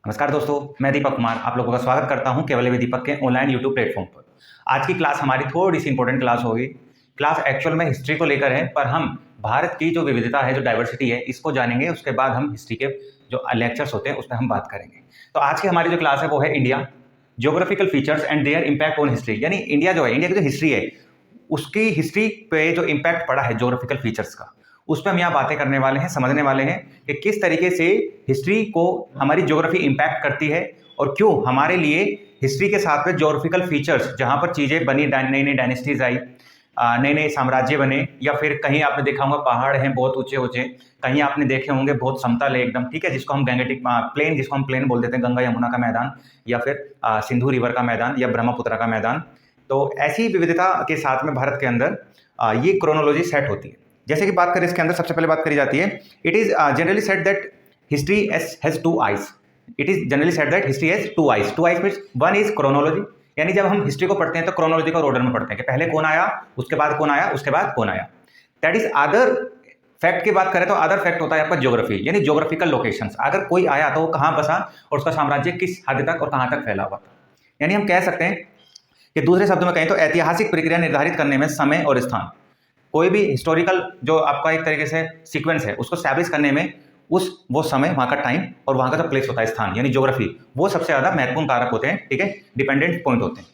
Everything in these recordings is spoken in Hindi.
नमस्कार दोस्तों, मैं दीपक कुमार आप लोगों का स्वागत करता हूं केवल विद दीपक के ऑनलाइन यूट्यूब प्लेटफॉर्म पर। आज की क्लास हमारी थोड़ी सी इंपॉर्टेंट क्लास होगी। क्लास एक्चुअल में हिस्ट्री को लेकर है, पर हम भारत की जो विविधता है, जो डाइवर्सिटी है, इसको जानेंगे। उसके बाद हम हिस्ट्री के जो लेक्चर्स होते हैं उस पर हम बात करेंगे। तो आज की हमारी जो क्लास है वो है India, geographical features and there impact on history. यानी इंडिया जो है, इंडिया की जो हिस्ट्री है, उसकी हिस्ट्री पे जो इम्पैक्ट पड़ा है जियोग्राफिकल फीचर्स का, उस पर हम यहाँ बातें करने वाले हैं, समझने वाले हैं कि किस तरीके से हिस्ट्री को हमारी ज्योग्राफी इम्पैक्ट करती है और क्यों हमारे लिए हिस्ट्री के साथ में ज्योग्राफिकल फीचर्स, जहाँ पर चीज़ें बनी, नई नई डायनेस्टीज आई, नए नए साम्राज्य बने, या फिर कहीं आपने देखा होगा पहाड़ हैं बहुत ऊंचे ऊंचे, कहीं आपने देखे होंगे बहुत समतल है एकदम, ठीक है, जिसको हम गैंगेटिक प्लेन, जिसको हम प्लेन बोल देते हैं, गंगा यमुना का मैदान, या फिर सिंधु रिवर का मैदान, या ब्रह्मपुत्र का मैदान। तो ऐसी विविधता के साथ में भारत के अंदर ये क्रोनोलॉजी सेट होती है। जैसे कि बात करें इसके अंदर, सबसे पहले बात करी जाती है, it is generally said that history has two eyes. It is generally said that history has two eyes. Two eyes means one is chronology, यानी जब हम हिस्ट्री को पढ़ते हैं तो क्रोनोलॉजिकल ऑर्डर में पढ़ते हैं कि पहले कौन आया, उसके बाद कौन आया, उसके बाद कौन आया। दैट इज अदर फैक्ट की बात करें तो अदर फैक्ट होता है आपका ज्योग्राफी, यानी ज्योग्राफिकल लोकेशंस। अगर कोई आया तो वो कहाँ बसा और उसका साम्राज्य किस हद तक और कहाँ तक फैला हुआ था। यानी हम कह सकते हैं कि दूसरे शब्दों में कहें तो ऐतिहासिक प्रक्रिया निर्धारित करने में समय और स्थान, कोई भी हिस्टोरिकल जो आपका एक तरीके से सीक्वेंस है उसको एस्टैब्लिश करने में वो समय, वहाँ का टाइम और वहाँ का जो प्लेस होता है, स्थान यानी ज्योग्राफी, वो सबसे ज़्यादा महत्वपूर्ण कारक होते हैं, ठीक है, डिपेंडेंट पॉइंट होते हैं।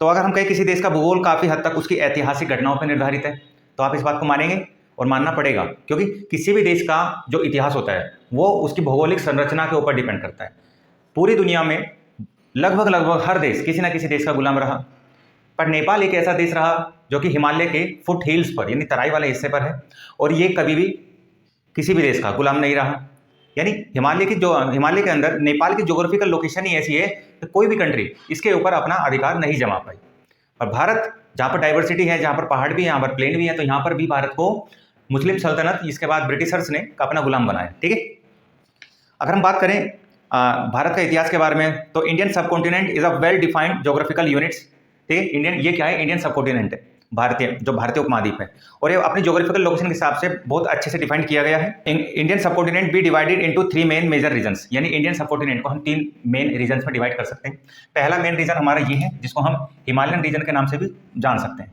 तो अगर हम कहें किसी देश का भूगोल काफ़ी हद तक उसकी ऐतिहासिक घटनाओं पर निर्धारित है, तो आप इस बात को मानेंगे और मानना पड़ेगा, क्योंकि किसी भी देश का जो इतिहास होता है वो उसकी भौगोलिक संरचना के ऊपर डिपेंड करता है। पूरी दुनिया में लगभग हर देश किसी ना किसी देश का गुलाम रहा, पर नेपाल एक ऐसा देश रहा जो कि हिमालय के फुट हिल्स पर, यानी तराई वाले हिस्से पर है, और ये कभी भी किसी भी देश का गुलाम नहीं रहा। यानी हिमालय के अंदर नेपाल की ज्योग्राफिकल लोकेशन ही ऐसी है कि कोई भी कंट्री इसके ऊपर अपना अधिकार नहीं जमा पाई। और भारत, जहाँ पर डाइवर्सिटी है, जहाँ पर पहाड़ भी है, यहाँ पर प्लेन भी है, तो यहाँ पर भी भारत को मुस्लिम सल्तनत, इसके बाद ब्रिटिशर्स ने अपना गुलाम बनाया, ठीक है। अगर हम बात करें भारत का इतिहास के बारे में, तो इंडियन सब continent is a well defined geographical units, ठीक है। इंडियन, ये क्या है, इंडियन सब कॉन्टिनेंट है, भारतीय उपमहाद्वीप है, और ये अपनी ज्योग्राफिकल लोकेशन के हिसाब से बहुत अच्छे से डिफाइन किया गया है। Indian subcontinent be divided into 3 main major regions, यानी इंडियन सब कॉन्टिनेंट को हम 3 मेन रीजन्स में डिवाइड कर सकते हैं। पहला मेन रीजन हमारा ये है, जिसको हम हिमालयन रीजन के नाम से भी जान सकते हैं,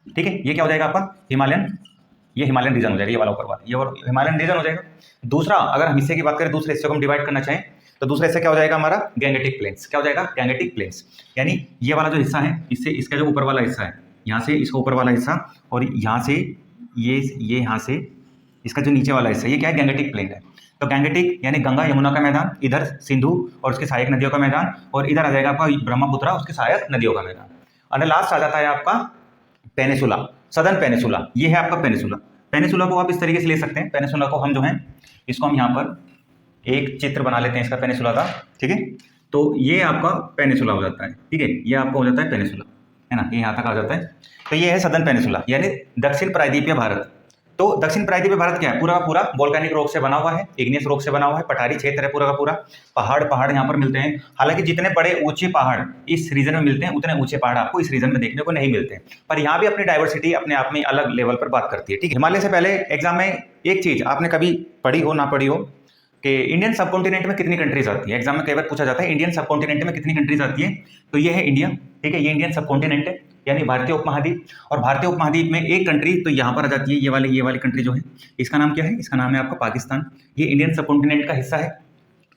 ठीक है। ये क्या हो जाएगा आपका ये हिमालयन रीजन हो जाएगा, ये वाला ऊपर वाला, ये हिमालयन रीजन हो जाएगा। दूसरा, अगर हम हिस्से की बात करें, दूसरे हिस्से को हम डिवाइड करना चाहें तो दूसरे हिस्से क्या हो जाएगा हमारा, गैंगेटिक प्लेन्स। क्या हो जाएगा, गैंगेटिक प्लेन्स, यानी ये वाला जो हिस्सा है, इससे इसका जो ऊपर वाला हिस्सा है, यहाँ से इसका ऊपर वाला हिस्सा, और यहाँ से ये यहाँ से इसका जो नीचे वाला हिस्सा, ये क्या है, गैंगेटिक प्लेन है। तो गैंगेटिक यानी गंगा यमुना का मैदान, इधर सिंधु और उसके सहायक नदियों का मैदान, और इधर आ जाएगा आपका ब्रह्मपुत्र उसके सहायक नदियों का मैदान। और लास्ट आ जाता है आपका पेनिसुला, सदर्न पेनिसुला, ये है आपका पेनिसुला। पेनिसुला को आप इस तरीके से ले सकते हैं, पेनिसुला को हम जो है, इसको हम यहाँ पर एक चित्र बना लेते हैं इसका पेनिसुला का, ठीक है। तो ये आपका पेनिसुला हो जाता है, ठीक है, ये आपका हो जाता है पेनिसुला, है ना, ये यहाँ तक आ जाता है। तो ये है सदर्न पेनिसुला, यानी दक्षिण प्रायद्वीपीय भारत। तो दक्षिण प्रायद्वीपीय भारत क्या है, पूरा का पूरा वोल्केनिक रॉक से बना हुआ है, इग्नियस रॉक से बना हुआ है, पठारी क्षेत्र है पूरा का पूरा, पहाड़ यहाँ पर मिलते हैं। हालांकि जितने बड़े ऊंचे पहाड़ इस रीजन में मिलते हैं, उतने ऊंचे पहाड़ आपको इस रीजन में देखने को नहीं मिलते हैं, पर यहाँ भी अपनी डाइवर्सिटी अपने आप में अलग लेवल पर बात करती है, ठीक है। हिमालय से पहले एग्जाम में एक चीज आपने कभी पढ़ी हो ना पढ़ी हो कि इंडियन सब कॉन्टिनेंट में कितनी कंट्रीज आती है। एग्जाम में कई बार पूछा जाता है इंडियन सब कॉन्टिनेंट में कितनी कंट्रीज आती है, तो ये है इंडिया, ठीक है, ये इंडियन सब कॉन्टिनेंट है, यानी भारतीय उपमहाद्वीप। और भारतीय उपमहाद्वीप में एक कंट्री तो यहाँ पर आ जाती है, ये वाली कंट्री जो है, इसका नाम क्या है, इसका नाम है आपका पाकिस्तान। ये इंडियन सब कॉन्टिनेंट का हिस्सा है।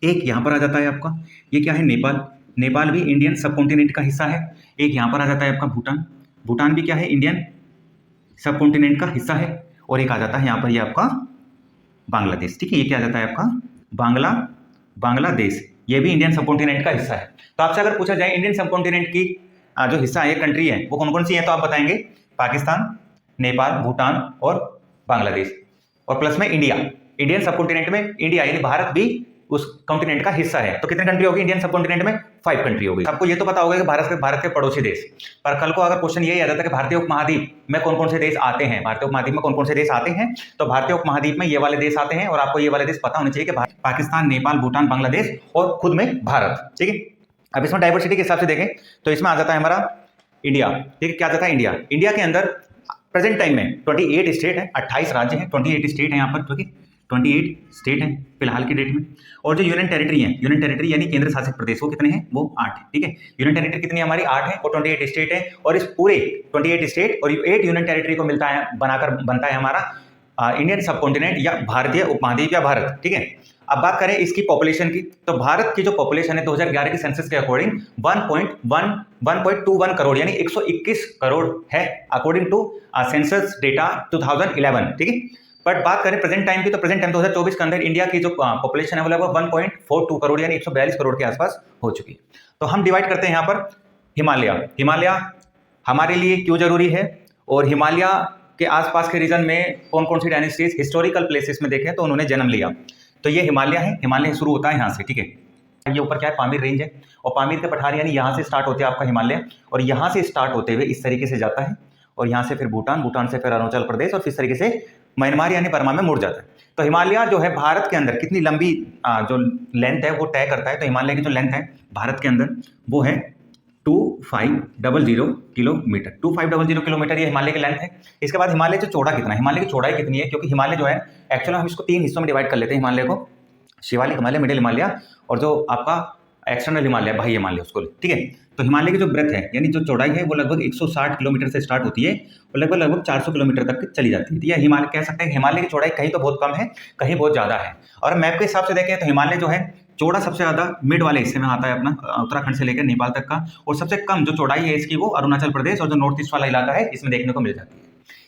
एक यहाँ पर आ जाता है आपका, ये क्या है, नेपाल भी इंडियन सब कॉन्टिनेंट का हिस्सा है। एक यहाँ पर आ जाता है आपका भूटान भी क्या है, इंडियन सब कॉन्टिनेंट का हिस्सा है। और एक आ जाता है यहाँ पर, ये आपका बांग्लादेश, ठीक है, ये क्या आ जाता है आपका बांग्लादेश, ये भी इंडियन सब कॉन्टिनेंट का हिस्सा है। तो आपसे अगर पूछा जाए इंडियन सब कॉन्टिनेंट की जो हिस्सा है, कंट्री है, वो कौन कौन सी है, तो आप बताएंगे पाकिस्तान, नेपाल, भूटान और बांग्लादेश, और प्लस में इंडिया। इंडियन सब कॉन्टिनेंट में इंडिया यानी भारत भी उस कॉन्टिनेंट का हिस्सा है। तो कितने कंट्री होगी इंडियन सब कॉन्टिनेंट में, 5 कंट्री होगी। आपको ये तो पता होगा कि भारत के पड़ोसी देश, पर कल को अगर क्वेश्चन यही आ जाता है कि भारतीय उपमहाद्वीप में कौन कौन से देश आते हैं, भारतीय उपमहाद्वीप में कौन कौन से देश आते हैं, तो भारतीय उपमहाद्वीप में ये वाले देश आते हैं, और आपको ये वाले देश पता होने चाहिए कि पाकिस्तान, नेपाल, भूटान, बांग्लादेश और खुद में भारत, ठीक है। अब इसमें डाइवर्सिटी के हिसाब से देखें तो इसमें आ जाता है हमारा इंडिया, ठीक है, क्या जाता है इंडिया के अंदर प्रेजेंट टाइम में 28 स्टेट है, 28 राज्य हैं, 28 स्टेट है यहाँ पर, ठीक है, 28 स्टेट हैं फिलहाल की डेट में, और जो यूनियन टेरिटरी है, यूनियन टेरिटरी यानी केंद्र शासित प्रदेश, वो कितने हैं? वो 8 है। ठीक है, यूनियन टेरिटरी कितनी हमारी? 8 है, और 28 स्टेट है, और इस पूरे 28 स्टेट और 8 यूनियन टेरिटरी को मिलता है, बनाकर बनता है हमारा इंडियन सब कॉन्टिनेंट या भारतीय उपमहाद्वीप या भारत। ठीक है, अब बात करें इसकी पॉपुलेशन की, तो भारत की जो पॉपुलेशन है 2011 के सेंसस के अकॉर्डिंग 1.21 करोड़ यानी 121 करोड़ है, अकॉर्डिंग टू सेंसस डेटा 2011। ठीक है, बट बात करें प्रेजेंट टाइम की, तो प्रेजेंट टाइम 2024 के अंदर इंडिया की जो पॉपुलेशन है वो लगभग 1.42 करोड़ यानी 142 करोड़ के आसपास हो चुकी है। तो हम डिवाइड करते हैं यहाँ पर हिमालय हमारे लिए क्यों जरूरी है, और हिमालय के आसपास के रीजन में कौन कौन सी डायनेस्टीज हिस्टोरिकल प्लेसेस में देखें तो उन्होंने जन्म लिया। तो ये हिमालय है, हिमालय शुरू होता है यहाँ से। ठीक है, ये ऊपर क्या है? पामीर रेंज है, और पामीर के पठार यानी यहाँ से स्टार्ट होते हैं आपका हिमालय, और यहाँ से स्टार्ट होते हुए इस तरीके से जाता है, और यहाँ से फिर भूटान से फिर अरुणाचल प्रदेश, और इस तरीके से म्यांमार यानी बर्मा में मुड़ जाता है। तो हिमालय जो है भारत के अंदर कितनी लंबी जो लेंथ है वो तय करता है। तो हिमालय की जो लेंथ है भारत के अंदर वो है 2500 किलोमीटर, 2500 किलोमीटर ये हिमालय की लेंथ है। इसके बाद हिमालय जो चौड़ा कितना है, हिमालय की चौड़ाई कितनी है, क्योंकि हिमालय जो है एक्चुअली हम इसको 3 हिस्सों में डिवाइड कर लेते हैं हिमालय को, शिवालिक हिमालय, मिडिल हिमालय, और जो आपका एक्सटर्नल हिमालय, बाह्य हिमालय उसको। ठीक है, तो हिमालय की जो ब्रेथ है यानी जो चौड़ाई है वो लगभग 160 किलोमीटर से स्टार्ट होती है और लगभग 400 किलोमीटर तक चली जाती है। यह हिमालय कह सकते हैं, हिमालय की चौड़ाई कहीं तो बहुत कम है, कहीं बहुत ज़्यादा है। और मैप के हिसाब से देखें तो हिमालय जो है चौड़ा सबसे ज़्यादा मिड वाले हिस्से में आता है अपना, उत्तराखंड से लेकर नेपाल तक का, और सबसे कम जो चौड़ाई है इसकी वो अरुणाचल प्रदेश और जो नॉर्थ ईस्ट वाला इलाका है इसमें देखने को मिल जाती है।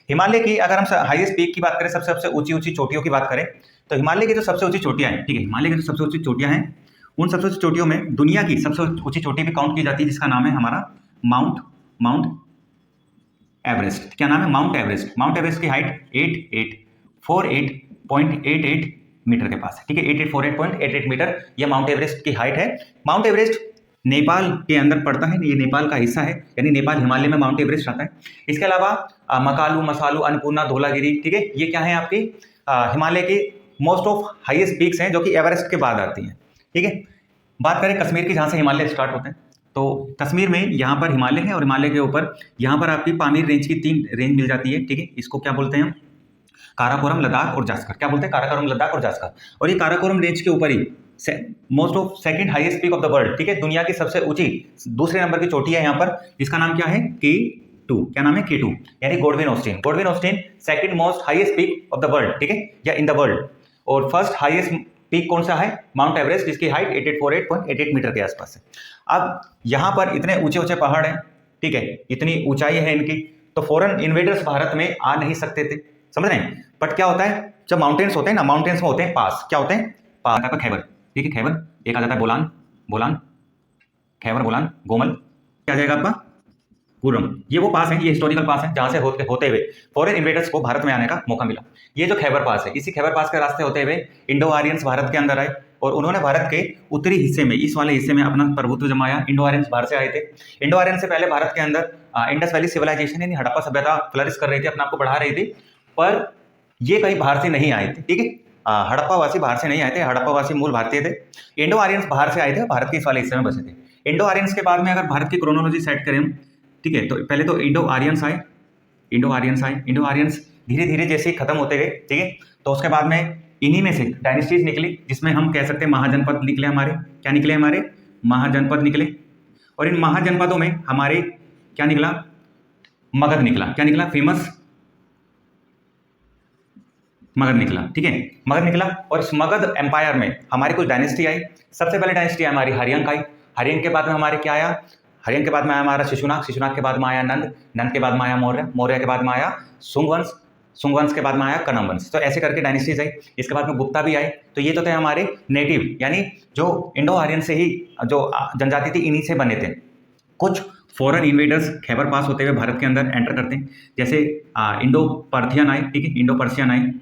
हिमालय की अगर हम हाईएस्ट पीक की बात करें, सबसे ऊंची चोटियों की बात करें, तो हिमालय की जो सबसे ऊंची चोटियां हैं, ठीक है, हिमालय की जो सबसे ऊंची चोटियां हैं, उन सबसे ऊंची चोटियों में दुनिया की सबसे ऊंची चोटी भी काउंट की जाती है, जिसका नाम है हमारा माउंट एवरेस्ट। क्या नाम है? Mount Everest. माउंट एवरेस्ट की हाइट 8848.88 मीटर के पास है। ठीक है, 8848.88 मीटर यह माउंट एवरेस्ट की हाइट है। माउंट एवरेस्ट नेपाल के अंदर पड़ता है, ये नेपाल का हिस्सा है, यानी नेपाल हिमालय में माउंट एवरेस्ट आता है। इसके अलावा मकालू, मसालू, अन्नपूर्णा, धौलागिरी, ठीक है, ये क्या है आपकी हिमालय की मोस्ट ऑफ हाईएस्ट पीक्स हैं जो कि एवरेस्ट के बाद आती हैं। ठीक है, बात करें कश्मीर की, जहाँ से हिमालय स्टार्ट होते हैं, तो कश्मीर में यहाँ पर हिमालय है, और हिमालय के ऊपर यहाँ पर आपकी पामीर रेंज की 3 रेंज मिल जाती है। ठीक है, इसको क्या बोलते हैं हम? काराकोरम, लद्दाख और जास्कर। क्या बोलते हैं? काराकोरम, लद्दाख और जास्कर। और ये काराकोरम रेंज के ऊपर ही most of second highest peak of the world, ठीक है, दुनिया की सबसे ऊंची दूसरे नंबर की चोटी है यहाँ पर, जिसका नाम क्या है? K2। क्या नाम है? K2 यानी Godwin Austin. Godwin Austin second most highest peak of the world, ठीक है, या इन द वर्ल्ड। और फर्स्ट हाईएस्ट पीक कौन सा है? माउंट एवरेस्ट, जिसकी हाइट 8848.88 मीटर के आसपास है। अब यहाँ पर इतने ऊंचे ऊंचे पहाड़ हैं, ठीक है, इतनी ऊंचाई है इनकी, तो फॉरेन इन्वेडर्स भारत में आ नहीं सकते थे, समझ रहे हैं। बट क्या होता है, जब माउंटेन्स होते हैं ना, माउंटेन्स में होते हैं पास। क्या होते हैं? पास। आपका खैबर, ठीक है, खैबर एक आ जाता है, बोलान, खैबर, बोलान, गोमल, क्या आ जाएगा आपका? गुरम। ये वो पास है, ये हिस्टोरिकल पास है जहां से होते हुए फॉरेन इन्वेडर्स को भारत में आने का मौका मिला। ये जो खैबर पास है, इसी खैबर पास के रास्ते होते हुए इंडो आर्यंस भारत के अंदर आए, और उन्होंने भारत के उत्तरी हिस्से में, इस वाले हिस्से में अपना प्रभुत्व जमाया। इंडो आर्यंस बाहर से आए थे। इंडो आर्यन से पहले भारत के अंदर इंडस वैली सिविलाइजेशन यानी हड़प्पा सभ्यता फ्लरिश कर रही थी, अपने आप को बढ़ा रही थी, पर ये कहीं बाहर से नहीं आए थे। ठीक है, हड़प्पा वासी बाहर से नहीं आए थे, हड़प्पा वासी मूल भारतीय थे। इंडो आर्यंस बाहर से आए थे, भारत के इस वाले हिस्से में बसे थे। इंडो आर्यंस के बाद में अगर भारत की क्रोनोलॉजी सेट करें हम, ठीक है, तो पहले तो इंडो आर्यंस आए, इंडो आर्यंस धीरे धीरे जैसे खत्म होते गए, ठीक है, तो उसके बाद में इन्हीं में से डायनेस्टीज निकली, जिसमें हम कह सकते हैं महाजनपद निकले हमारे। क्या निकले हमारे? महाजनपद निकले। और इन महाजनपदों में हमारे क्या निकला? मगध निकला। क्या निकला? फेमस मगध निकला। ठीक है, मगध निकला, और इस मगध एम्पायर में हमारी कुछ डायनेस्टी आई। सबसे पहले डायनेस्टी हमारी हरियंक आई। हरियंक के बाद में हमारे क्या आया? हरियंक के बाद में आया हमारा शिशुनाग, शिशुनाग के बाद में आया नंद, नंद के बाद में आया मौर्य, मौर्य के बाद में आया सुंगवंश, सुंगवंश के बाद में आया कनम वंश। तो ऐसे करके डायनेस्टीज आई। इसके बाद में गुप्ता भी आए। तो ये तो थे हमारे नेटिव, यानी जो इंडो आर्यन से ही जो जनजाति थी, इन्हीं से बने थे। कुछ फॉरेन इन्वेडर्स खैबर पास होते हुए भारत के अंदर एंटर करते हैं, जैसे इंडो पर्थियन आए, ठीक है, इंडो पर्शियन आए,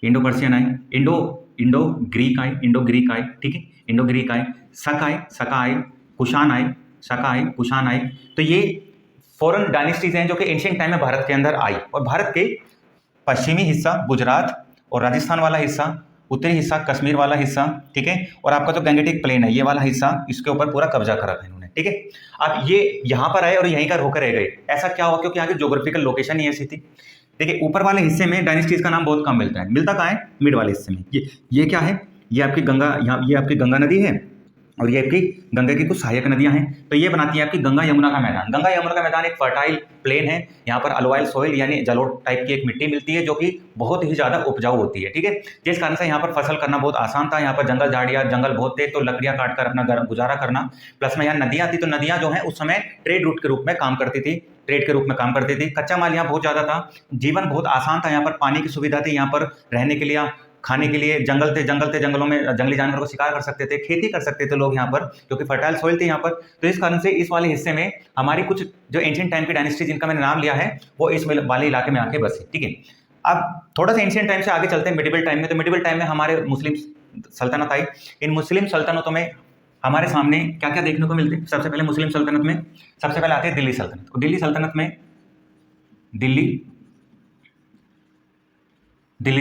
इंडो पर्शियन आए, इंडो ग्रीक आए, इंडो ग्रीक आए, ठीक है, इंडो ग्रीक आए, शक आए, कुषाण आए। तो ये फॉरेन डायनेस्टीज हैं जो कि एंशिएंट टाइम में भारत के अंदर आई, और भारत के पश्चिमी हिस्सा गुजरात और राजस्थान वाला हिस्सा, उत्तरी हिस्सा कश्मीर वाला हिस्सा, ठीक है, और आपका जो गंगेटिक प्लेन है ये वाला हिस्सा, इसके ऊपर पूरा कब्जा करा था इन्होंने। ठीक है, अब ये यहाँ पर आए और यहीं का होकर रह गए। ऐसा क्या हुआ? क्योंकि यहाँ की ज्योग्राफिकल लोकेशन ही ऐसी थी। देखिए ऊपर वाले हिस्से में डायनेस्टीज का नाम बहुत कम मिलता है, मिलता कहाँ है, मिड वाले हिस्से में। ये क्या है, ये आपकी गंगा, यहाँ ये आपकी गंगा नदी है और ये आपकी गंगा की कुछ सहायक नदियां हैं, तो ये बनाती है आपकी गंगा यमुना का मैदान। गंगा यमुना का मैदान एक फर्टाइल प्लेन है, यहाँ पर अलुवाइल सोइल यानी जलोढ़ टाइप की एक मिट्टी मिलती है जो कि बहुत ही ज्यादा उपजाऊ होती है, ठीक है। जिस कारण से यहाँ पर फसल करना बहुत आसान था। यहाँ पर जंगल झाड़ियाँ जंगल बहुत थे, तो लकड़ियाँ काट कर अपना गुजारा करना, प्लस में यहाँ नदियाँ थी, तो नदियाँ जो है उस समय ट्रेड रूट के रूप में काम करती थी, ट्रेड के रूप में काम करती थी। कच्चा माल यहाँ बहुत ज्यादा था, जीवन बहुत आसान था, यहाँ पर पानी की सुविधा थी, यहाँ पर रहने के लिए, खाने के लिए जंगल थे, जंगलों में जंगली जानवरों को शिकार कर सकते थे, खेती कर सकते थे लोग यहाँ पर, क्योंकि फर्टाइल सॉइल थी यहाँ पर। तो इस कारण से इस वाले हिस्से में हमारी कुछ जो एंशिएंट टाइम की डायनेस्टी जिनका मैंने नाम लिया है वो इस वाले इलाके में आके बसे, ठीक है। अब थोड़ा सा एंशिएंट टाइम से आगे चलते हैं मिडिवल टाइम में। तो मिडिवल टाइम में हमारे मुस्लिम सल्तनत आई। इन मुस्लिम सल्तनतों में हमारे सामने क्या क्या देखने को मिलते हैं। सबसे पहले मुस्लिम सल्तनत में सबसे पहले आती है दिल्ली सल्तनत। और दिल्ली सल्तनत में दिल्ली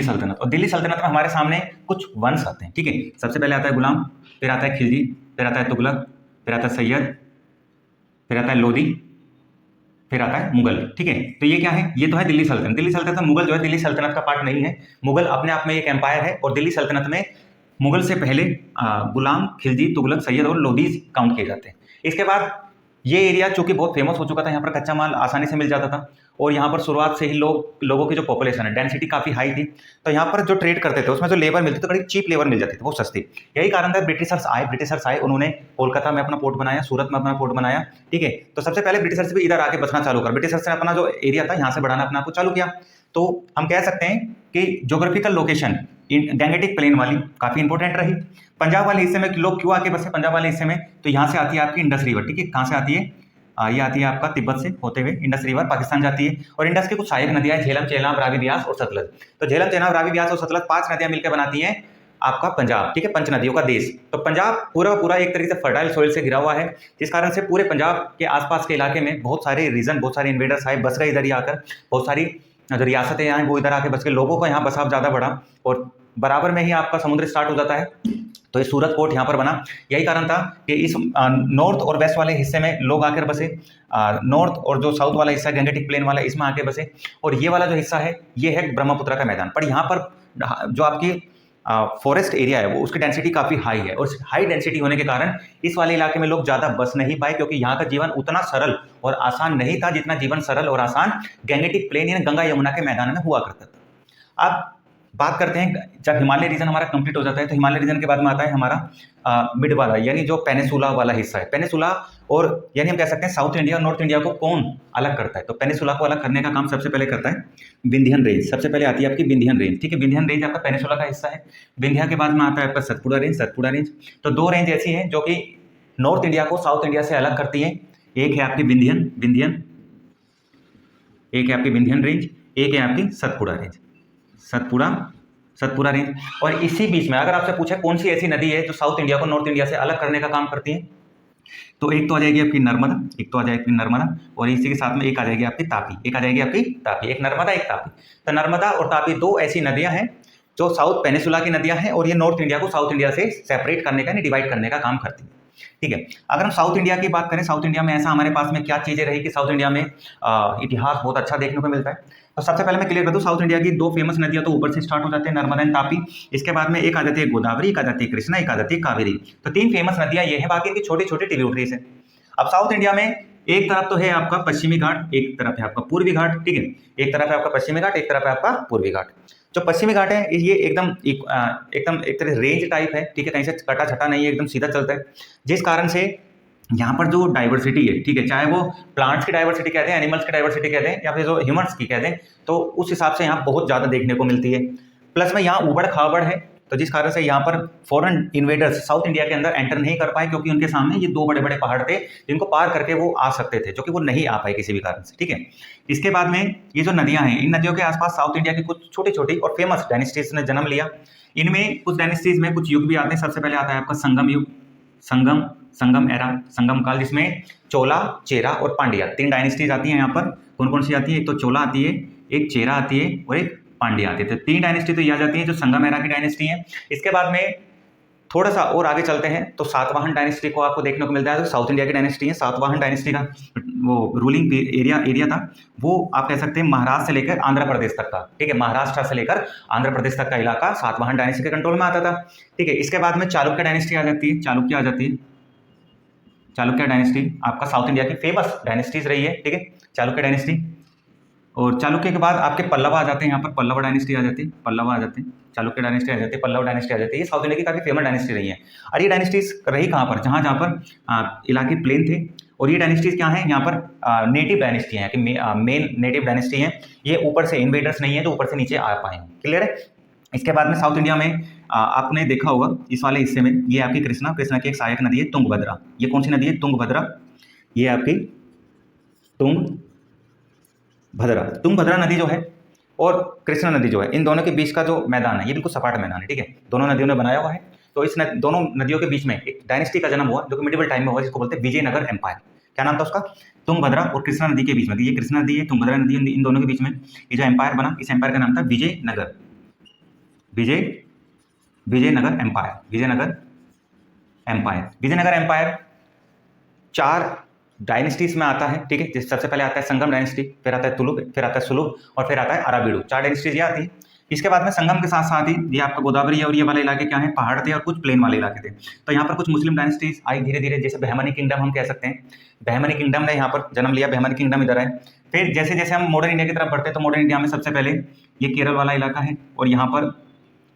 सल्तनत, और दिल्ली सल्तनत में हमारे सामने कुछ वंश आते हैं, ठीक है। सबसे पहले आता है गुलाम, फिर आता है खिलजी, फिर आता है तुगलक, फिर आता है सैयद, फिर आता है लोदी, फिर आता है मुगल, ठीक है। तो ये क्या है, ये तो है दिल्ली सल्तनत। दिल्ली सल्तनत में मुगल जो है दिल्ली सल्तनत का पार्ट नहीं है। मुगल अपने आप में एक एम्पायर है, और दिल्ली सल्तनत में मुगल से पहले गुलाम, खिलजी, तुगलक, सैयद और लोदीज काउंट किए जाते हैं। इसके बाद ये एरिया चूंकि बहुत फेमस हो चुका था, यहाँ पर कच्चा माल आसानी से मिल जाता था, और यहाँ पर शुरुआत से ही लोगों की जो पॉपुलेशन है, डेंसिटी काफ़ी हाई थी, तो यहाँ पर जो ट्रेड करते थे उसमें जो लेबर मिलती थी बड़ी चीप लेबर मिल जाती थी, वो सस्ती। यही कारण था ब्रिटिशर्स आए, उन्होंने कोलकाता में अपना पोर्ट बनाया, सूरत में अपना पोर्ट बनाया, ठीक है। तो सबसे पहले ब्रिटिशर्स भी इधर आके बसना चालू कर, ब्रिटिशर्स ने अपना जो एरिया था यहाँ से बढ़ाना अपना आपको चालू किया। तो हम कह सकते हैं कि ज्योग्राफिकल लोकेशन गैंगेटिक प्लेन वाली काफ़ी इंपॉर्टेंट रही। पंजाब वाले हिस्से में लोग क्यों आके बसे पंजाब वाले हिस्से में, तो यहाँ से आती है आपकी इंडस रिवर, ठीक है। कहाँ से आती है, ये आती है आपका तिब्बत से होते हुए इंडस रिवर पाकिस्तान जाती है, और इंडस की कुछ सहायक नदियां हैं, झेलम, चेनाब, रावी, ब्यास और सतलज। तो झेलम, चेनाब, रावी, ब्यास और सतलज 5 नदियां मिलकर बनाती हैं आपका पंजाब, ठीक है, 5 नदियों का देश। तो पंजाब पूरा एक तरीके से फर्टाइल सॉइल से घिरा हुआ है, जिस कारण से पूरे पंजाब के आसपास के इलाके में बहुत सारे रीजन, बहुत सारे इन्वेडर्स आए, बस गए इधर ही आकर, बहुत सारी जो रियासतें आए वो इधर आके बस गए, लोगों का यहाँ बसाव ज़्यादा बढ़ा, और बराबर में ही आपका समुद्र स्टार्ट हो जाता है, तो ये सूरत पोर्ट यहाँ पर बना। यही कारण था कि इस नॉर्थ और वेस्ट वाले हिस्से में लोग आकर बसे, नॉर्थ और जो साउथ वाला हिस्सा गैंगेटिक प्लेन वाला इसमें आके बसे, और ये वाला जो हिस्सा है ये है ब्रह्मपुत्र का मैदान। पर यहाँ पर जो आपकी फॉरेस्ट एरिया है वो उसकी डेंसिटी काफ़ी हाई है, और हाई डेंसिटी होने के कारण इस वाले इलाके में लोग ज़्यादा बस नहीं पाए, क्योंकि यहाँ का जीवन उतना सरल और आसान नहीं था जितना जीवन सरल और आसान गैंगेटिक प्लेन यानी गंगा यमुना के मैदान में हुआ करता था। अब बात करते हैं, जब हिमालय रीजन हमारा कंप्लीट हो जाता है तो हिमालय रीजन के बाद में आता है हमारा मिड वाला, यानी जो पेनिसुला वाला हिस्सा है। पेनिसुला, और यानी हम कह सकते हैं साउथ इंडिया और नॉर्थ इंडिया को कौन अलग करता है, तो पेनिसुला को अलग करने का काम सबसे पहले करता है विंध्यन रेंज। सबसे पहले आती है आपकी विंध्यन रेंज, ठीक है। विंध्यन रेंज आपका पेनिसुला का हिस्सा है। विंध्या के बाद में आता है आपका सतपुड़ा रेंज। तो 2 रेंज ऐसी हैं जो कि नॉर्थ इंडिया को साउथ इंडिया से अलग करती है। एक है आपकी विंध्यन, एक है आपकी विंध्यन रेंज, एक है आपकी सतपुड़ा रेंज, सतपुड़ा रेंज। और इसी बीच में अगर आपसे पूछे कौन सी ऐसी नदी है जो साउथ इंडिया को नॉर्थ इंडिया से अलग करने का काम करती है, तो एक तो आ जाएगी आपकी नर्मदा, और इसी के साथ में एक आ जाएगी आपकी तापी, एक नर्मदा एक तापी। तो नर्मदा और तापी 2 ऐसी नदियां हैं जो साउथ पेनिसुला की नदियां हैं, और ये नॉर्थ इंडिया को साउथ इंडिया से सेपरेट करने का, डिवाइड करने का काम करती है, ठीक है। अगर हम साउथ इंडिया की बात करें, साउथ इंडिया में ऐसा हमारे पास में क्या चीजें रही कि साउथ इंडिया में इतिहास बहुत अच्छा देखने को मिलता है। तो सबसे पहले मैं क्लियर कर दूं, साउथ इंडिया की 2 फेमस नदियां तो ऊपर से स्टार्ट हो जाते हैं, नर्मदा एंड तापी। इसके बाद में एक आ जाती है गोदावरी, एक आ जाती है कृष्णा, एक आ जाती है कावेरी। तो 3 फेमस नदियां ये हैं, बाकी इनकी छोटी छोटी ट्रिब्यूटरीज हैं। अब साउथ इंडिया में एक तरफ तो है आपका पश्चिमी घाट, एक तरफ है आपका पूर्वी घाट, ठीक है। एक तरफ है आपका पश्चिमी घाट, एक तरफ है आपका पूर्वी घाट। जो पश्चिमी घाट है ये एकदम एक तरह रेंज टाइप है, ठीक है, कहीं से कटा छटा नहीं है, एकदम सीधा चलता है, जिस कारण से यहाँ पर जो डाइवर्सिटी है, ठीक है, चाहे वो प्लांट्स की डाइवर्सिटी कहते हैं, एनिमल्स की डाइवर्सिटी कहते हैं, या फिर जो ह्यूमंस की कहते हैं, तो उस हिसाब से यहाँ बहुत ज़्यादा देखने को मिलती है। प्लस में यहाँ उबड़ खाबड़ है, तो जिस कारण से यहाँ पर फॉरेन इन्वेडर्स साउथ इंडिया के अंदर एंटर नहीं कर पाए, क्योंकि उनके सामने ये 2 बड़े बड़े पहाड़ थे जिनको पार करके वो आ सकते थे, जो कि वो नहीं आ पाए किसी भी कारण से, ठीक है। इसके बाद में ये जो नदियाँ हैं, इन नदियों के आसपास साउथ इंडिया की कुछ छोटी छोटी और फेमस डायनेस्टीज ने जन्म लिया। इनमें कुछ डायनेस्टीज में कुछ युग भी आते हैं। सबसे पहले आता है आपका संगम युग, संगम एरा, संगम काल, जिसमें चोला, चेरा और पांड्या 3 डायनेस्टीज आती हैं। यहाँ पर कौन कौन सी आती है, एक तो चोला आती है, एक चेरा आती है और एक पांड्या आती है। तो 3 डायनेस्टी तो ये आ जाती है जो संगम एरा की डायनेस्टी है। इसके बाद में थोड़ा सा और आगे चलते हैं तो सातवाहन डायनेस्टी को आपको देखने को मिलता है। तो साउथ इंडिया की डायनेस्टी है। सातवाहन डायनेस्टी का वो रूलिंग एरिया था, वो आप कह सकते हैं महाराष्ट्र से लेकर आंध्र प्रदेश तक था। ठीक है, महाराष्ट्र से लेकर आंध्र प्रदेश तक का इलाका सातवाहन डायनेस्टी के कंट्रोल में आता था। ठीक है, इसके बाद में चालुक्य डायनेस्टी आ जाती है। चालुक्य आ जाती है। चालुक्य डायनेस्टी आपका साउथ इंडिया की फेमस डायनेस्टीज रही है। ठीक है, चालुक्य डायनेस्टी। और चालुक्य के बाद आपके पल्लव आ जाते हैं। यहाँ पर पल्लव डायनेस्टी आ जाती है। पल्लव आ जाते हैं, चालुक्य डायनेस्टी आ जाती है, पल्लव डायनेस्टी आ जाती है। ये साउथ इंडिया की काफ़ी फेमस डायनेस्टी रही है। और ये डायनेस्टीज रही कहाँ पर, जहाँ जहाँ पर इलाके प्लेन थे। और ये डायनेस्टीज क्या है, यहाँ पर नेटिव डायनेस्टी हैं कि मेन नेटिव डायनेस्टी है। ये ऊपर से इन्वेडर्स नहीं है, तो ऊपर से नीचे आ पाए हैं। क्लियर है। इसके बाद में साउथ इंडिया में आपने देखा होगा इस वाले हिस्से में, ये आपकी कृष्णा की एक सहायक नदी है तुंगभद्रा। ये कौन सी नदी है, तुंगभद्रा। ये आपकी तुंगभद्रा नदी जो है और कृष्णा नदी जो है, इन दोनों के बीच का जो मैदान है ये बिल्कुल सपाट मैदान है। ठीक है, दोनों नदियों ने बनाया हुआ है। तो इस दोनों नदियों के बीच में एक डायनेस्टी का जन्म हुआ जो कि मिडिवल टाइम में हुआ, जिसको बोलते हैं विजयनगर एम्पायर। क्या नाम था उसका, तुंगभद्रा और कृष्णा नदी के बीच में। ये कृष्णा नदी है, तुंगभद्रा नदी, इन दोनों के बीच में ये जो एम्पायर बना, इस एम्पायर का नाम था Vijayanagar empire. Vijayanagar empire 4 dynasties में आता है। ठीक है, सबसे पहले आता है संगम डायनेस्टी, फिर आता है तुलुक, फिर आता है सुलुक और फिर आता है अराबिडू। 4 डायनेस्टीज ये आती है। इसके बाद में संगम के साथ साथ ही ये आपका गोदावरी है और ये वाले इलाके क्या है, पहाड़ थे और कुछ प्लेन वाले इलाके थे। तो यहाँ पर कुछ मुस्लिम डायनेस्टीज आई धीरे धीरे, जैसे बहमनी किंगडम हम कह सकते हैं। बहमनी किंगडम ने यहाँ पर जन्म लिया, बहमनी किंगडम इधर है। फिर जैसे जैसे हम मॉडर्न इंडिया की तरफ बढ़ते हैं तो मॉडर्न इंडिया में सबसे पहले ये केरल वाला इलाका है और यहाँ पर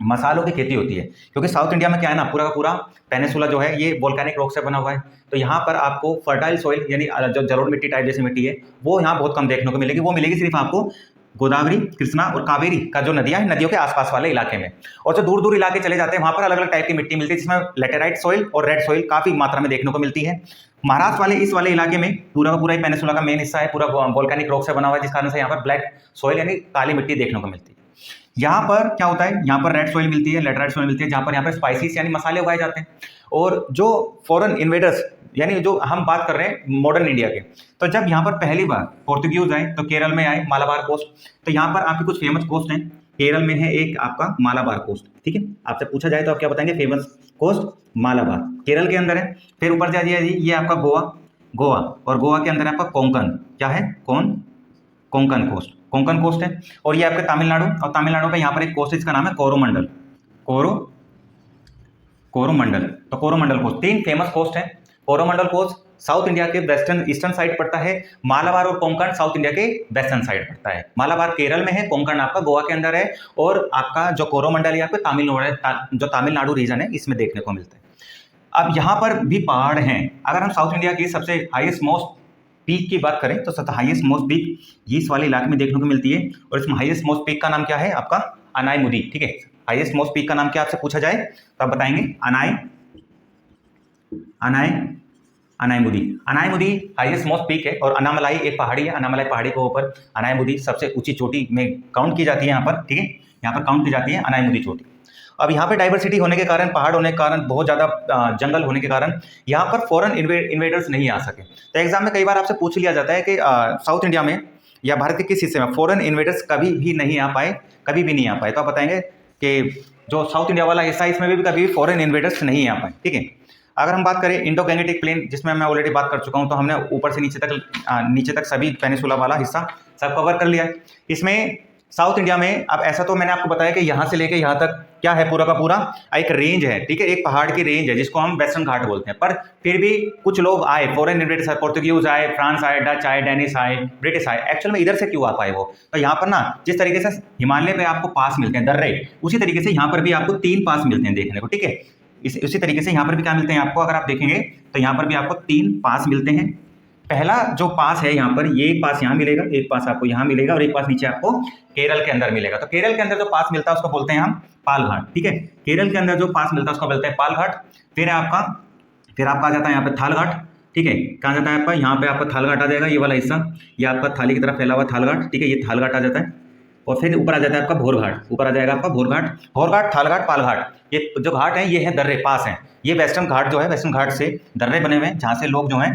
मसालों की खेती होती है, क्योंकि साउथ इंडिया में क्या है ना, पूरा का पूरा पेनिसुला जो है ये वोल्केनिक रॉक से बना हुआ है। तो यहाँ पर आपको फर्टाइल सॉइल यानी जो जलोढ़ मिट्टी टाइप जैसी मिट्टी है वो यहाँ बहुत कम देखने को मिलेगी। वो मिलेगी सिर्फ आपको गोदावरी, कृष्णा और कावेरी का जो नदियाँ हैं, नदियों के आसपास वाले इलाके में। और जो दूर दूर इलाके चले जाते हैं वहाँ पर अलग अलग टाइप की मिट्टी मिलती है, जिसमें लेटेराइट सॉइल और रेड सॉइल काफ़ी मात्रा में देखने को मिलती है। महाराष्ट्र वाले इस वाले इलाके में पूरा का पूरा ही पेनिसुला का मेन हिस्सा है, पूरा वोल्केनिक रॉक से बना हुआ है, जिस कारण से यहाँ पर ब्लैक सॉइल यानी काली मिट्टी देखने को मिलती है। यहाँ पर क्या होता है, यहाँ पर रेड सॉइल मिलती है, लेटराइट सॉइल मिलती है, जहाँ पर यहाँ पर स्पाइसीज यानी मसाले उगाए जाते हैं। और जो फॉरेन इन्वेडर्स यानी जो हम बात कर रहे हैं मॉडर्न इंडिया के, तो जब यहाँ पर पहली बार पोर्तुगीज आए तो केरल में आए, मालाबार कोस्ट। तो यहाँ पर आपके कुछ फेमस कोस्ट हैं। केरल में है एक आपका मालाबार कोस्ट। ठीक है, आपसे पूछा जाए तो आप क्या बताएंगे, फेमस कोस्ट मालाबार केरल के अंदर है। फिर ऊपर जाइए जी, ये आपका गोवा और गोवा के अंदर आपका कोंकण, क्या है, कोंकण कोस्ट है। और ये आपके तमिलनाडु, और तमिलनाडु का यहाँ पर एक कोस्ट है, इसका नाम है कोरोमंडल। तो कोरोमंडल कोस्ट 3 फेमस कोस्ट हैं। कोरोमंडल कोस्ट साउथ इंडिया के वेस्टर्न ईस्टर्न साइड पड़ता है। मालाबार और कोंकण साउथ इंडिया के वेस्टर्न साइड पड़ता है। मालाबार केरल में है, कोंकण आपका गोवा के अंदर है, और आपका जो कोरोमंडल है आपका जो तमिलनाडु रीजन है इसमें देखने को मिलता है। अब यहाँ पर भी पहाड़ हैं। अगर हम साउथ इंडिया की सबसे हाईएस्ट मोस्ट पीक की बात करें तो हाईएस्ट मोस्ट पीक ये इस वाले इलाके में देखने को मिलती है। और इसमें हाईएस्ट मोस्ट पीक का नाम क्या है आपका, अनायमुदी। ठीक है, हाईएस्ट मोस्ट पीक का नाम क्या आपसे पूछा जाए तो आप बताएंगे अनायमुदी हाईएस्ट मोस्ट पीक है। और अनामलाई एक पहाड़ी है, अनामलाई पहाड़ी के ऊपर अनायमुदी सबसे ऊंची चोटी में काउंट की जाती है यहाँ पर। ठीक है, यहाँ पर काउंट की जाती है अनायमुदी चोटी। अब यहाँ पे डाइवर्सिटी होने के कारण, पहाड़ होने के कारण, बहुत ज़्यादा जंगल होने के कारण यहाँ पर फॉरेन इन्वेडर्स नहीं आ सके। तो एग्जाम में कई बार आपसे पूछ लिया जाता है कि साउथ इंडिया में या भारत के किस हिस्से में फॉरेन इन्वेडर्स कभी भी नहीं आ पाए। तो आप बताएंगे कि जो साउथ इंडिया वाला हिस्सा इसमें भी कभी फॉरेन इन्वेडर्स नहीं आ पाए। ठीक है, अगर हम बात करें इंडो गैंगेटिक प्लेन, जिसमें मैं ऑलरेडी बात कर चुका हूँ, तो हमने ऊपर से नीचे तक सभी पेनिसुला वाला हिस्सा सब कवर कर लिया है। इसमें साउथ इंडिया में अब ऐसा तो मैंने आपको बताया कि यहाँ से लेके यहाँ तक क्या है, पूरा का पूरा एक रेंज है। ठीक है, एक पहाड़ की रेंज है जिसको हम वेस्टर्न घाट बोलते हैं। पर फिर भी कुछ लोग आए, फॉरेन इन्वेडर्स, पोर्तुगीज आए, फ्रांस आए, डच आए, डेनिश आए, ब्रिटिश आए। एक्चुअल में इधर से क्यों आ पाए वो, तो यहाँ पर ना जिस तरीके से हिमालय पे आपको पास मिलते हैं दर्रे, उसी तरीके से यहाँ पर भी आपको 3 पास मिलते हैं देखने को। ठीक है, उसी तरीके से यहाँ पर भी क्या मिलते हैं आपको, अगर आप देखेंगे तो यहाँ पर भी आपको 3 पास मिलते हैं। पहला जो पास है यहाँ पर, ये पास यहाँ मिलेगा, एक पास आपको यहाँ मिलेगा और एक पास नीचे आपको केरल के अंदर मिलेगा। तो केरल के अंदर जो पास मिलता है उसको बोलते हैं हम पाल घाट। ठीक है, केरल के अंदर जो पास मिलता है उसको बोलते हैं पाल घाट। फिर आपका आ जाता है यहाँ पे थाल घाट। ठीक है, कहाँ जाता है आपका, यहाँ पे आपका थाल घाट आ जाएगा, ये वाला हिस्सा, ये आपका थाली की तरफ फैला हुआ थाल घाट। ठीक है, ये थाल घाट आ जाता है। और फिर ऊपर आ जाता है आपका भोर घाट, ऊपर आ जाएगा आपका भोर घाट, थाल घाट, पाल घाट। ये जो घाट है ये है दर्रे पास हैं। ये वेस्टर्न घाट जो है, वेस्टर्न घाट से दर्रे बने हुए हैं जहाँ से लोग जो हैं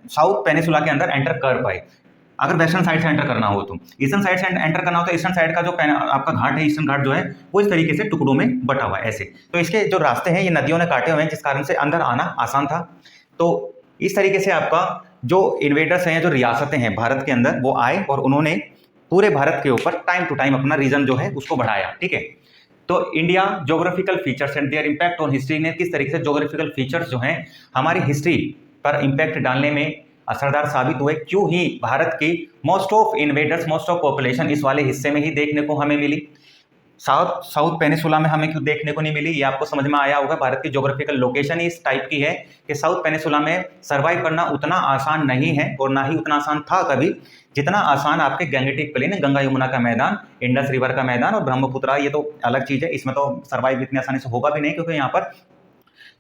साउथ पेनिसुला के अंदर एंटर कर पाए। अगर वेस्टर्न साइड से एंटर करना हो तो, ईस्टर्न साइड से एंटर करना हो तो ईस्टर्न साइड का जो आपका घाट है, ईस्टर्न घाट जो है वो इस तरीके से टुकड़ों में बटा हुआ है ऐसे। तो इसके जो रास्ते हैं ये नदियों ने काटे हुए हैं, जिस कारण से अंदर आना आसान था। तो इस तरीके से आपका जो इन्वेडर्स हैं, जो रियासतें हैं भारत के अंदर, वो आए और उन्होंने पूरे भारत के ऊपर टाइम टू टाइम अपना रीजन जो है उसको बढ़ाया। ठीक है, तो India geographical features and their impact on history ने किस तरीके से ज्योग्राफिकल फीचर्स जो हैं हमारी हिस्ट्री पर इंपैक्ट डालने में असरदार साबित हुए, क्यों ही भारत की most of invaders, most of population इस वाले हिस्से में ही देखने को हमें मिली, साउथ पेनिसुला में हमें क्यों देखने को नहीं मिली। ये आपको समझ में आया होगा। भारत की ज्योग्राफिकल लोकेशन ही इस टाइप की है कि साउथ पेनिसुला में सर्वाइव करना उतना आसान नहीं है और ना ही उतना आसान था कभी जितना आसान आपके गैंगेटिक प्लेन है, गंगा यमुना का मैदान, इंडस रिवर का मैदान और ब्रह्मपुत्रा, ये तो अलग चीज है, इसमें तो सर्वाइव इतनी आसानी से होगा भी नहीं, क्योंकि यहाँ पर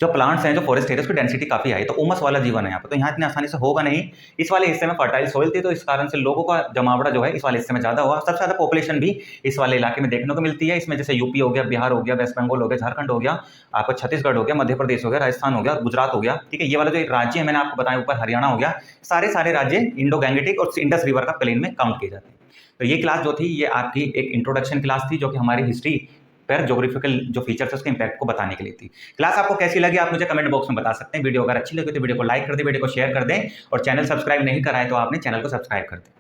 जो प्लांट्स हैं, जो फॉरेस्ट एरिया, उसकी डेंसिटी काफी हाई, तो उमस वाला जीवन है यहाँ पर, तो यहाँ इतनी आसानी से होगा नहीं। इस वाले हिस्से में फर्टाइल सोइल थी, तो इस कारण से लोगों का जमावड़ा जो है इस वाले हिस्से में ज्यादा हुआ। सबसे ज्यादा पॉपुलेशन भी इस वाले इलाके में देखने को मिलती है। इसमें जैसे यूपी हो गया, बिहार हो गया, वेस्ट बंगाल हो गया, झारखंड हो गया, आपका छत्तीसगढ़ हो गया, मध्य प्रदेश हो गया, राजस्थान हो गया, गुजरात हो गया। ठीक है, ये वाला जो राज्य है मैंने आपको बताया ऊपर, हरियाणा हो गया, सारे राज्य इंडो गैंगेटिक और इंडस रिवर का प्लेन में काउंट किए जाते हैं। तो ये क्लास जो थी ये आपकी एक इंट्रोडक्शन क्लास थी, जो कि हमारी हिस्ट्री पर ज्योग्राफिकल जो फीचर्स है उसके इंपैक्ट को बताने के लिए थी। क्लास आपको कैसी लगी आप मुझे कमेंट बॉक्स में बता सकते हैं। वीडियो अगर अच्छी लगी तो वीडियो को लाइक कर दें, वीडियो को शेयर कर दें और चैनल सब्सक्राइब नहीं कराए तो आपने चैनल को सब्सक्राइब कर दें।